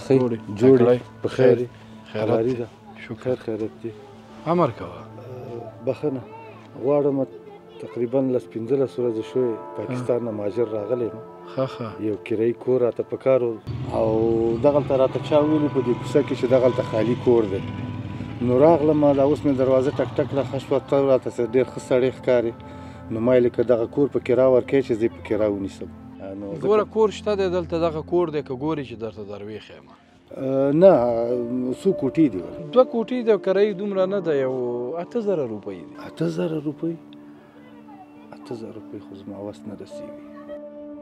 مرخی جوړې په خیر خیرات ده شکر خیرات دی امر کوه بخښنه غواړم تقریبا 15 ورځې شوې پاکستان نه مهاجر راغلی یم یو کرایي کور راته پکار و او دغلته راته چا ویلي په دې کوڅه کې چې دغلته خالي کور دی نو راغلم دا اوس مې دروازه ټک ټک راښه شوه ته راته ډېر ښه سړی ښکارې نو ما یې که دغه کور په کرا ورکوې چې زه یې په کرا ونیسم ګوره کور شته دی دلته دغه کور دی که ګورې چې درته درویښ یم نه څو کوټې دي 2 کوټې دی کرایي دومره نه ده یو 8000 روپۍ دي 8000 روپۍ 8000 روپۍ خو زما وس نه رسېږي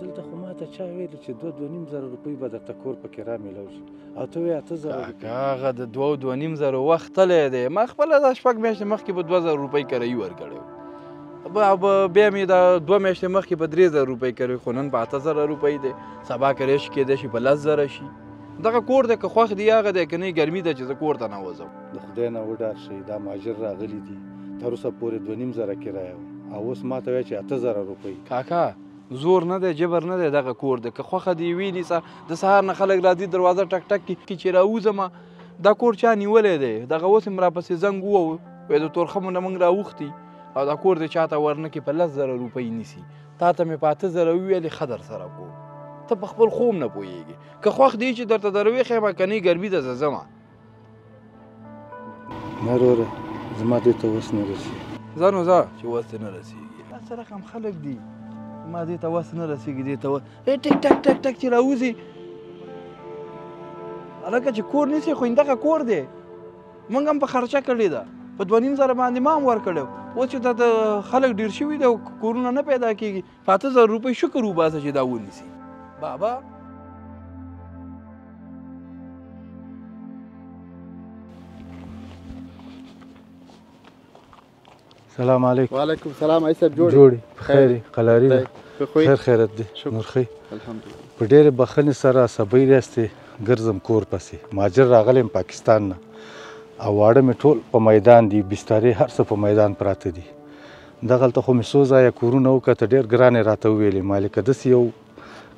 دلته خو ما ته چا ویلي چې 2-2.5 روپۍ به درته کور په کرا میلاو شي او ته وایې 8000 هغه د 2-2.5 وخت تللی دی ما خپله دا 6 میاشتې مخکې به 2000 روپۍ کرایي ورکړی بیا مې دا 2 میاشتې مخکې په 3000 روپۍ کړی خو نن په 8000 روپۍ دی سبا کری شي کېدای شي په 10000 شي دغه کور دی که خوښ دی هغه دی که نه ګرمي ده چې زه کور ته ننوځم د خدای نه وډار شئ دا مهاجر راغلي دي تر اوسه پورې 2.5 کرایه وه او اوس ما ته وایي چې 8000 روپۍ کاکا زور نه دی جبر نه دی دغه کور دی که خوښه دی وینیسه د سهار نه خلک راځي دروازه ټک ټک کي چې راوځمه دا کور چا نیولی دی دغه اوس هم راپسې زنګ ووهو وایي د تورخمو نه موږ راوښتي او دا کور دی چاته ورنکې په 10000 روپۍ نیسي تا ته مې په 8000 وویلې ښه در سره کوم ته په خپل خوب نه پوهېږې که خوښ دی چې درته درویښ یم که نه ګرمي ده زه ځمه نه وروره زما دې ته وس نه رسېږي ځه نو ځه چې وس دې نه رسېږي داسې رقم خلک دي ما دې ته وس نه رسېږي دې ته وس ټک ټک ټک ټک چې راوځي هلکه چې کور نیسي خو همدغه کور دی موږ هم په خرچه کړې ده په 2.5 باندې ما هم ورکړی اوس چې دا خلک ډېر شوي دي او کورونه نه پیدا کېږي په 8000 روپۍ شکر وباسه چې دا ونیسي بابا سلام علیکم وعلیکم السلام ای صاحب جوړې په خیر قلاري ده خیر خیرت دی مرخی الحمدلله په ډېرې بخښنې سره سبۍ راستې ګرځم کور پسې مهاجر راغلی یم پاکستان نه او واړه مې ټول په میدان دي بسترې هر څه په میدان پراته دي دغلته خو مې څو ځایه کورونه وکته ډېر ګرانې راته وویلې مالکه داسې یو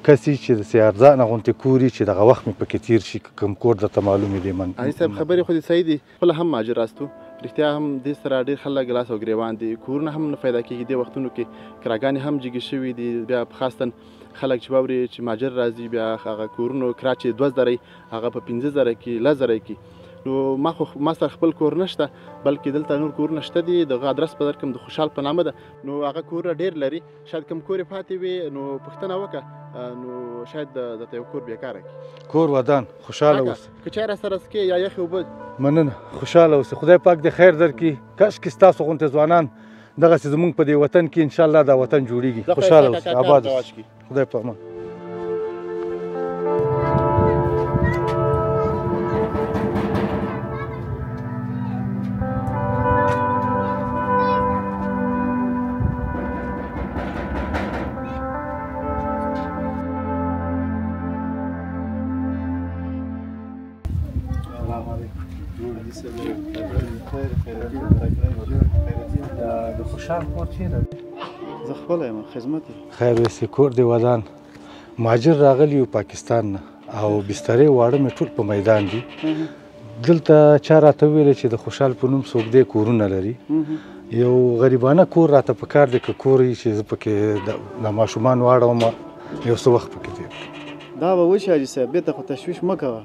کس چې داسې ارزانه غوندې کور چې دغه وخت مې پکې تېر شي کوم کور درته معلوم دی من علي صاحب خبرې خو دې صحیح دي خپله هم مهاجر راستو رښتیا هم دې سره ډېر خلک لاس او ګرېوان دي کورونه هم نه پیدا کېږي دې وختونو کې کراګانې هم جګې شوي دي بیا خاصتاً خلک چې واوري چې مهاجر راځي بیا هغه کورونو کرا چې 2000 هغه په 15000 کې 10000 کې نو ما سره خپل کور نشته بلکې دلته نور کورونه شته دي دغه ادرس به درکړم د خوشحال په نامه ده نو هغه کورونه ډېر لري شاید کوم کور یې پاتې وي نو پوښتنه وکړه نو شاید درته یو کور بیکاره کړي کور ودان خوشحاله اوسه که چای راسره څښې یا یخې اوبه مننه خوشحاله اوسه خدای پاک دې خیر درکړي کاشکې ستاسو غوندې ځوانان دغسې زموږ په دې وطن کې انشاءالله دا وطن جوړېږي خوشحاله اوسه آباد اوسه خدای په امان د خوشحال کور چیرې دی زه خپله یم خدمت خیر ویسې کور دی ودان مهاجر راغلی یو پاکستان نه او بسترې واړه مې ټول په میدان دي دلته چا راته وویلې چې د خوشحال په نوم څوک دی کورونه لري یو غریبانه کور راته پکار دی که کور وي چې زه پکې د ماشومان واړوم یو څه وخت پکې تېر دا به وشي حاجي صاحب بېرته خو تشویش مه کوه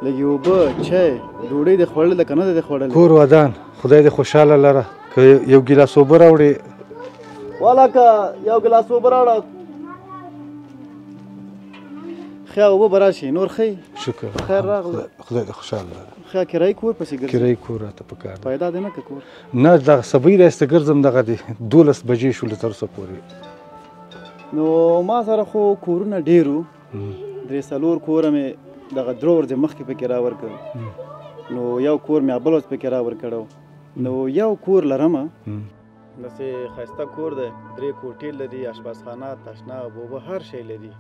لږې اوبه چای ډوډۍ دې خوړل ده که نه دې خوړل کور ودان خدای دې خوشحاله لره که یو ګیلاس اوبه راوړې والله یو ګیلاس اوبه راوړه ښه اوبه به راشي نور ښه شکر خیر راغله خدای دې خوشحاله لره ښه کرایي کور پسې ګرځې کرایي کور راته پکار دی پیدا دې نه که کور نه دغه سبۍ راسته ګرځم دغه دی 12 بجې شولې تر اوسه پورې نو ما سره خو کورونه ډېر وو 3-4 کوره مې دغه 3 ورځې مخکې پکې راورکړ نو یو کور مې بل ورځ پکې راورکړو نو یو کور لرمه داسې ښایسته کور دی 3 کوټې لري اشپزخانه تشناب اوبه هر شی لري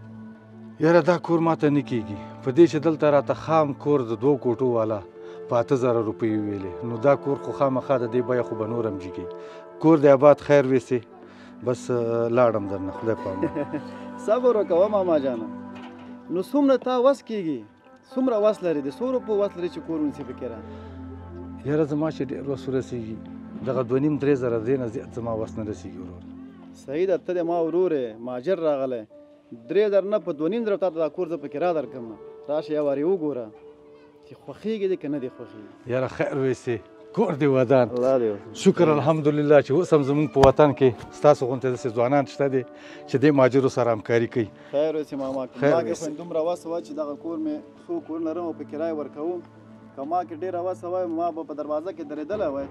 یاره دا کور ماته نه کېږي په دې چې دلته راته خام کور د 2 کوټو والا په 8000 روپۍ ویلې نو دا کور خو خامخا د دې بیه خو به نور هم جګي کور د آباد خیر ویسې بس لاړم درنه خدای په امان صبر وکوه ماما جانه نو څومره تا وس کېږي څومره وس لري د څو روپو وس لري چې کور ونیسي پکې را یاره زما چې ډېر وس ورسېږي دغه 2.5-3 زره دی نه زیات زما وس نه رسېږي ورور. صحیح ده ته د ما ورور یې مهاجر راغلی 3,000 نه په 2.5 زره تا ته دا کور زه پکې را درکړم راشه یو وارې وګوره چې خوښېږي دی که نه دی خوښېږي. یاره خیر ویسې کور دی ودان الله دې شکر الحمدلله چې اوس هم زموږ په وطن کې ستاسو غوندې داسې ځوانان شته دي چې دې مهاجرو سره همکاري کوي. خیر اوسې ماما که خیر ما کې اوسې. خو دومره وس وه چې دغه کور مې څو کورونه لرم او په کرایه ورکوم که ما کې ډېره وس وای ما به په دروازه کې درېدلی وای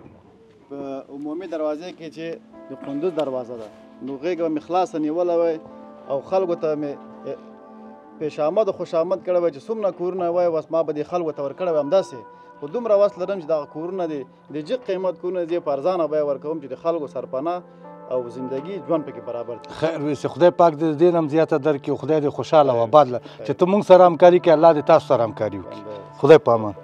په عمومي دروازې کې چې د قندوز دروازه ده نو غېږه به مې خلاصه نیولی وای او خلکو ته مې پیش آمد او خوش آمد کړی وای چې څومره کورونه وای بس ما به دې خلکو ته ورکړی وای همداسې خو دومره وس لرم چې دغه کورونه دي د جګ قیمت کورونه دي په ارزانه بیه ورکوم چې د خلکو سرپناه او زندگی ژوند پکې برابر دي. خیر ویسې خدای پاک دې دې نه هم زیاته درکړي خدای دې خوشحاله او آباد چې ته موږ سره همکاري کوې الله دې تاسو سره همکاري وکړي. خدای په امان.